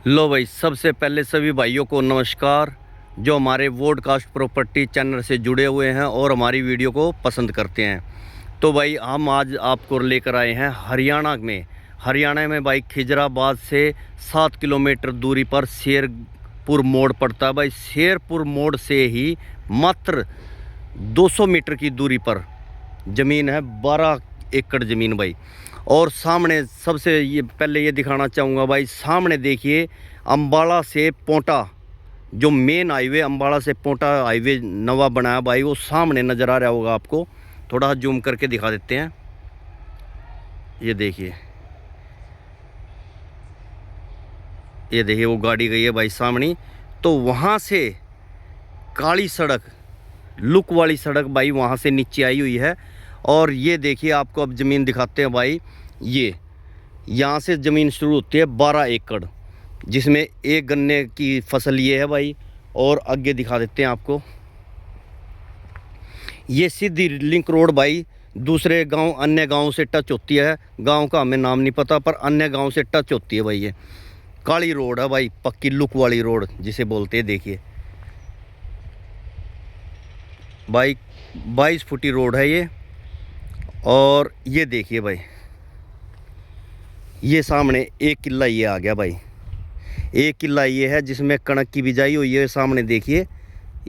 लो भाई, सबसे पहले सभी भाइयों को नमस्कार जो हमारे वोडकास्ट प्रॉपर्टी चैनल से जुड़े हुए हैं और हमारी वीडियो को पसंद करते हैं। तो भाई हम आज आपको लेकर आए हैं हरियाणा में भाई खिजराबाद से 7 किलोमीटर दूरी पर शेरपुर मोड़ पड़ता है। भाई शेरपुर मोड़ से ही मात्र 200 मीटर की दूरी पर ज़मीन है, 12 एकड़ ज़मीन भाई। और सामने सबसे ये पहले ये दिखाना चाहूँगा भाई, सामने देखिए अम्बाड़ा से पोंटा, जो मेन हाईवे अम्बाड़ा से पोंटा हाईवे नवा बनाया भाई, वो सामने नज़र आ रहा होगा आपको। थोड़ा जूम करके दिखा देते हैं। ये देखिए वो गाड़ी गई है भाई सामने। तो वहाँ से काली सड़क, लुक वाली सड़क भाई वहाँ से नीचे आई हुई है। और ये देखिए आपको अब ज़मीन दिखाते हैं भाई। ये यहाँ से ज़मीन शुरू होती है 12 एकड़, जिसमें एक गन्ने की फसल ये है भाई। और आगे दिखा देते हैं आपको, ये सीधी लिंक रोड भाई दूसरे गांव, अन्य गांव से टच होती है। गांव का हमें नाम नहीं पता, पर अन्य गांव से टच होती है भाई। ये काली रोड है भाई, पक्की लुक वाली रोड जिसे बोलते हैं। देखिए भाई 22 फुटी रोड है ये। और ये देखिए भाई, ये सामने एक किला ये आ गया भाई। एक किला ये है जिसमें कणक की बिजाई हुई है। सामने देखिए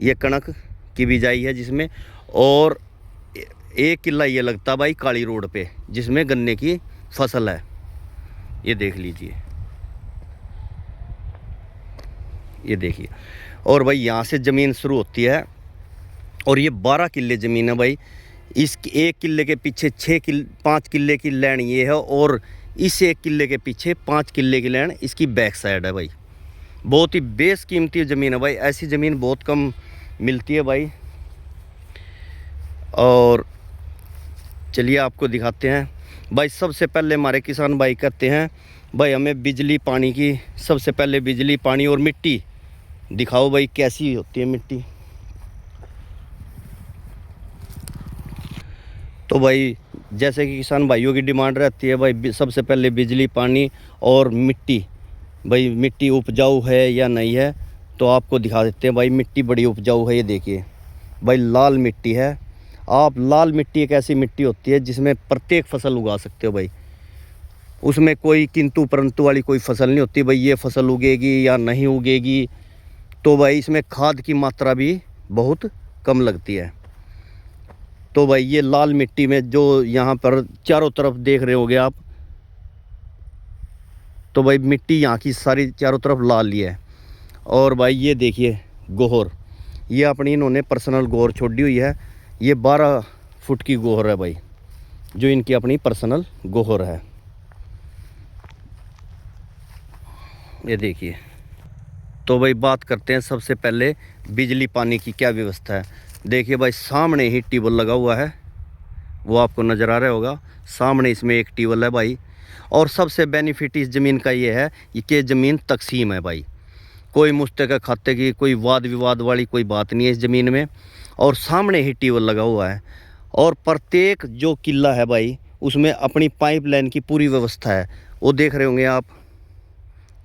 ये कणक की बिजाई है जिसमें। और एक किला ये लगता भाई काली रोड पे, जिसमें गन्ने की फसल है। ये देख लीजिए, ये देखिए। और भाई यहाँ से ज़मीन शुरू होती है और ये 12 किले ज़मीन है भाई। इस एक किले के पीछे 5 किले की लैंड ये है, और इस एक किले के पीछे 5 किले की लैंड इसकी बैक साइड है भाई। बहुत ही बेशकीमती ज़मीन है भाई, ऐसी ज़मीन बहुत कम मिलती है भाई। और चलिए आपको दिखाते हैं भाई। सबसे पहले हमारे किसान भाई कहते हैं भाई हमें बिजली पानी की, सबसे पहले बिजली पानी और मिट्टी दिखाओ भाई, कैसी होती है मिट्टी। तो भाई जैसे कि किसान भाइयों की डिमांड रहती है भाई, सबसे पहले बिजली पानी और मिट्टी। भाई मिट्टी उपजाऊ है या नहीं है, तो आपको दिखा देते हैं भाई। मिट्टी बड़ी उपजाऊ है, ये देखिए भाई, लाल मिट्टी है। आप लाल मिट्टी एक ऐसी मिट्टी होती है जिसमें प्रत्येक फसल उगा सकते हो भाई। उसमें कोई किंतु परंतु वाली कोई फसल नहीं होती भाई, ये फसल उगेगी या नहीं उगेगी। तो भाई इसमें खाद की मात्रा भी बहुत कम लगती है। तो भाई ये लाल मिट्टी में जो यहाँ पर चारों तरफ देख रहे होगे आप, तो भाई मिट्टी यहाँ की सारी चारों तरफ लाल ही है। और भाई ये देखिए गोहर, ये अपनी इन्होंने पर्सनल गोहर छोड़ी हुई है। ये 12 फुट की गोहर है भाई, जो इनकी अपनी पर्सनल गोहर है। ये देखिए। तो भाई बात करते हैं सबसे पहले बिजली पानी की क्या व्यवस्था है। देखिए भाई सामने ही ट्यूबवेल लगा हुआ है, वो आपको नज़र आ रहा होगा। सामने इसमें एक ट्यूबवेल है भाई। और सबसे बेनिफिट इस ज़मीन का ये है कि ज़मीन तकसीम है भाई। कोई मुश्तरका खाते की, कोई वाद विवाद वाली कोई बात नहीं है इस ज़मीन में। और सामने ही ट्यूबवेल लगा हुआ है। और प्रत्येक जो किला है भाई, उसमें अपनी पाइपलाइन की पूरी व्यवस्था है। वो देख रहे होंगे आप,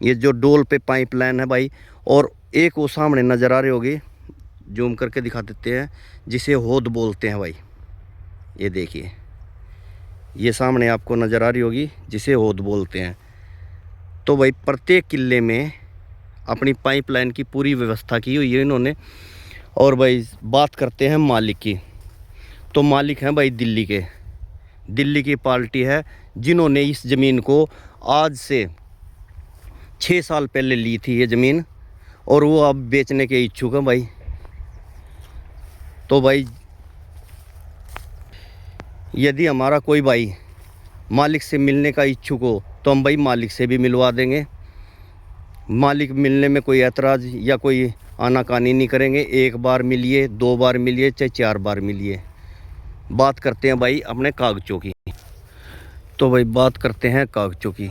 ये जो डोल पे पाइपलाइन है भाई। और एक वो सामने नज़र आ रही होगी, जूम करके दिखा देते हैं, जिसे होद बोलते हैं भाई। ये देखिए, ये सामने आपको नज़र आ रही होगी, जिसे होद बोलते हैं। तो भाई प्रत्येक किले में अपनी पाइपलाइन की पूरी व्यवस्था की हुई है इन्होंने। और भाई बात करते हैं मालिक की, तो मालिक हैं भाई दिल्ली की पार्टी है, जिन्होंने इस ज़मीन को आज से 6 साल पहले ली थी ये ज़मीन। और वो अब बेचने के इच्छुक हैं भाई। तो भाई यदि हमारा कोई भाई मालिक से मिलने का इच्छुक हो, तो हम भाई मालिक से भी मिलवा देंगे। मालिक मिलने में कोई ऐतराज़ या कोई आनाकानी नहीं करेंगे। 1 बार मिलिए, 2 बार मिलिए, चाहे 4 बार मिलिए। बात करते हैं भाई अपने कागज़ों की। तो भाई बात करते हैं कागज़ों की।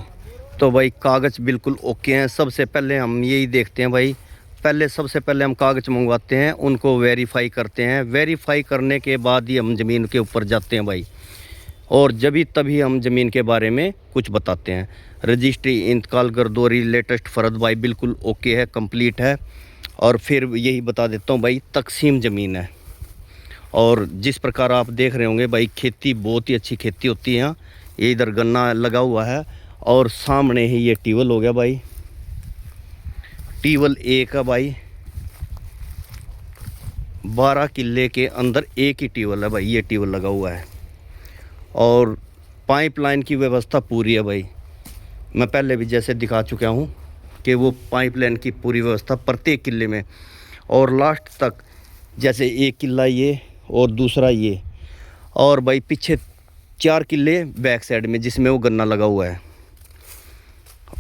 तो भाई कागज़ बिल्कुल ओके हैं। सबसे पहले हम यही देखते हैं भाई, सबसे पहले हम कागज़ मंगवाते हैं, उनको वेरीफाई करते हैं। वेरीफाई करने के बाद ही हम ज़मीन के ऊपर जाते हैं भाई। और जब भी तभी हम ज़मीन के बारे में कुछ बताते हैं। रजिस्ट्री, इंतकाल, गर्दोरी, लेटेस्ट फ़र्द भाई बिल्कुल ओके है, कंप्लीट है। और फिर यही बता देता हूँ भाई, तकसीम ज़मीन है। और जिस प्रकार आप देख रहे होंगे भाई, खेती बहुत ही अच्छी खेती होती है यहाँ। ये इधर गन्ना लगा हुआ है और सामने ही ये ट्यूबवेल हो गया भाई। ट्यूबवेल एक है भाई, 12 किले के अंदर एक ही ट्यूबवेल है भाई। ये ट्यूबवेल लगा हुआ है और पाइपलाइन की व्यवस्था पूरी है भाई। मैं पहले भी जैसे दिखा चुका हूँ कि वो पाइपलाइन की पूरी व्यवस्था प्रत्येक किले में, और लास्ट तक जैसे एक किला ये और दूसरा ये, और भाई पीछे 4 किले बैक साइड में जिसमें वो गन्ना लगा हुआ है।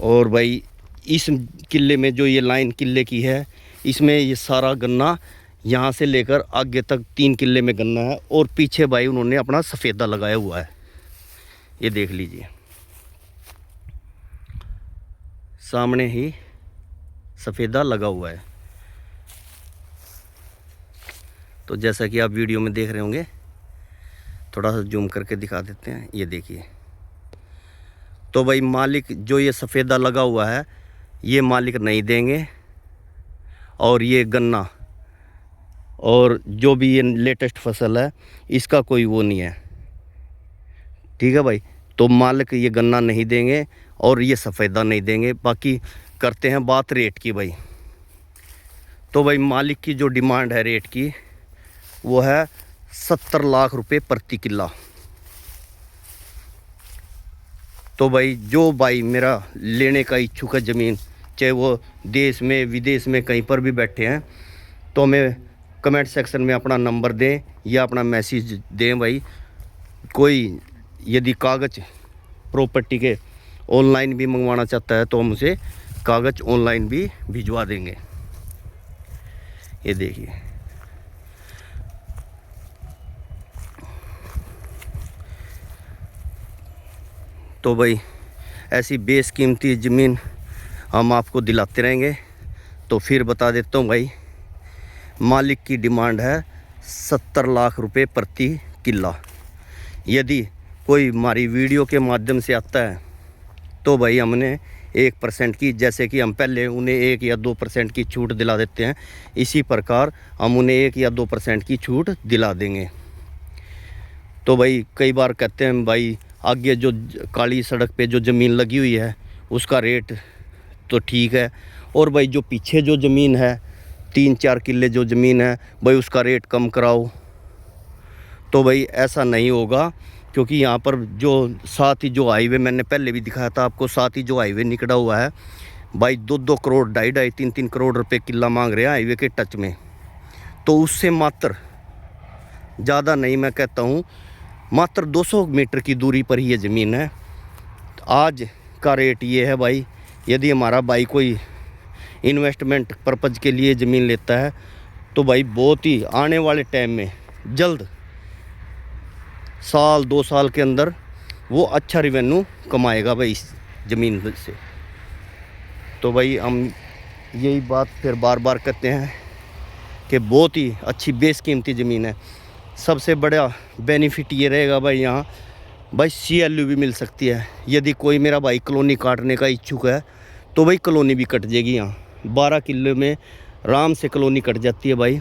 और भाई इस किले में जो ये लाइन किले की है, इसमें ये सारा गन्ना यहाँ से लेकर आगे तक 3 किले में गन्ना है। और पीछे भाई उन्होंने अपना सफ़ेदा लगाया हुआ है, ये देख लीजिए, सामने ही सफ़ेदा लगा हुआ है। तो जैसा कि आप वीडियो में देख रहे होंगे, थोड़ा सा जूम करके दिखा देते हैं, ये देखिए। तो भाई मालिक जो ये सफ़ेदा लगा हुआ है, ये मालिक नहीं देंगे। और ये गन्ना और जो भी ये लेटेस्ट फसल है, इसका कोई वो नहीं है, ठीक है भाई। तो मालिक ये गन्ना नहीं देंगे और ये सफ़ेदा नहीं देंगे। बाकी करते हैं बात रेट की भाई। तो भाई मालिक की जो डिमांड है रेट की, वो है 70 लाख रुपए प्रति किला। तो भाई जो भाई मेरा लेने का इच्छुक है ज़मीन, चाहे वो देश में विदेश में कहीं पर भी बैठे हैं, तो हमें कमेंट सेक्शन में अपना नंबर दें या अपना मैसेज दें भाई। कोई यदि कागज़ प्रॉपर्टी के ऑनलाइन भी मंगवाना चाहता है तो हम उसे कागज़ ऑनलाइन भी भिजवा देंगे। ये देखिए, तो भाई ऐसी बेशकीमती ज़मीन हम आपको दिलाते रहेंगे। तो फिर बता देता हूँ भाई, मालिक की डिमांड है 70 लाख रुपए प्रति किला। यदि कोई हमारी वीडियो के माध्यम से आता है तो भाई हमने 1% की, जैसे कि हम पहले उन्हें 1 या 2% की छूट दिला देते हैं, इसी प्रकार हम उन्हें 1 या 2% की छूट दिला देंगे। तो भाई कई बार कहते हैं भाई, आगे जो काली सड़क पे जो ज़मीन लगी हुई है उसका रेट तो ठीक है, और भाई जो पीछे जो ज़मीन है 3-4 किले जो ज़मीन है भाई, उसका रेट कम कराओ। तो भाई ऐसा नहीं होगा, क्योंकि यहाँ पर जो साथ ही जो हाईवे मैंने पहले भी दिखाया था आपको, साथ ही जो हाईवे निकला हुआ है भाई, 2-2 करोड़, 2.5-2.5, 3-3 करोड़ रुपए किला मांग रहे हैं हाईवे के टच में। तो उससे मात्र ज़्यादा नहीं, मैं कहता हूँ मात्र 200 मीटर की दूरी पर ही ये ज़मीन है। आज का रेट ये है भाई। यदि हमारा भाई कोई इन्वेस्टमेंट पर्पज़ के लिए ज़मीन लेता है तो भाई बहुत ही आने वाले टाइम में जल्द 1-2 साल के अंदर वो अच्छा रेवेन्यू कमाएगा भाई इस ज़मीन से। तो भाई हम यही बात फिर बार बार कहते हैं कि बहुत ही अच्छी बेशकीमती ज़मीन है। सबसे बड़ा बेनिफिट ये रहेगा भाई, यहाँ भाई CLU भी मिल सकती है। यदि कोई मेरा भाई कॉलोनी काटने का इच्छुक है तो भाई कॉलोनी भी कट जाएगी। यहाँ 12 किले में आराम से कॉलोनी कट जाती है भाई।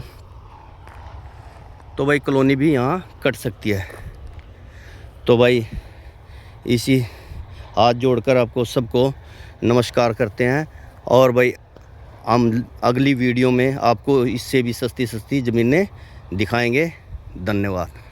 तो भाई कॉलोनी भी यहाँ कट सकती है। तो भाई इसी हाथ जोड़कर आपको सबको नमस्कार करते हैं। और भाई हम अगली वीडियो में आपको इससे भी सस्ती ज़मीनें दिखाएंगे। धन्यवाद।